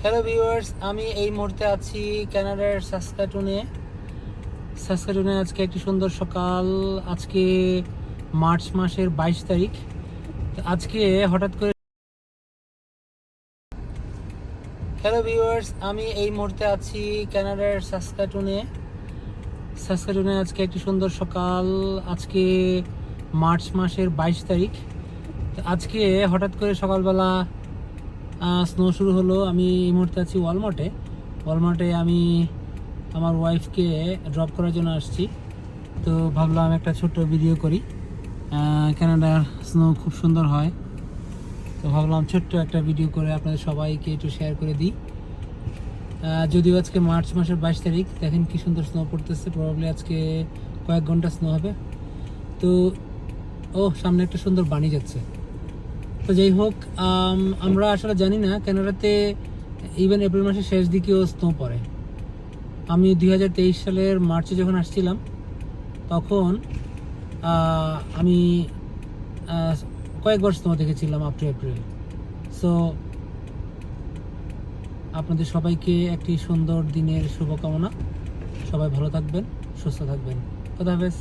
Hello viewers, আমি এই মুহূর্তে আছি কানাডার সাসকাটুনে। আজকে একটি সুন্দর সকাল। আজকে মার্চ মাসের 22 তারিখ। আজকে হঠাৎ করে হ্যালো ভিউয়ার্স, আমি এই মুহূর্তে আছি কানাডার সাসকাটুনে। আজকে একটি সুন্দর সকাল। আজকে মার্চ মাসের 22 তারিখ। আজকে হঠাৎ করে সকালবেলা স্নো শুরু হলো। আমি এই মুহূর্তে আছি ওয়ালমার্টে আমি আমার ওয়াইফকে ড্রপ করার জন্য আসছি। তো ভাবলাম একটা ছোট্ট ভিডিও করি। কানাডার স্নো খুব সুন্দর হয়, তো ভাবলাম ছোট্ট একটা ভিডিও করে আপনাদের সবাইকে একটু শেয়ার করে দিই। যদিও আজকে মার্চ মাসের 22 তারিখ, দেখেন কি সুন্দর স্নো পড়তেছে। প্রবাবলি আজকে কয়েক ঘন্টা স্নো হবে। তো সামনে একটা সুন্দর বাণী যাচ্ছে। তো যাই হোক, আমরা আসলে জানি না কানাডাতে ইভেন এপ্রিল মাসের শেষ দিকেও স্নো পড়ে। আমি 2023 সালের মার্চে যখন আসছিলাম, তখন আমি কয়েকবার স্নো দেখেছিলাম আপ টু এপ্রিল। সো আপনাদের সবাইকে একটি সুন্দর দিনের শুভকামনা। সবাই ভালো থাকবেন, সুস্থ থাকবেন। খোদা হাফেজ।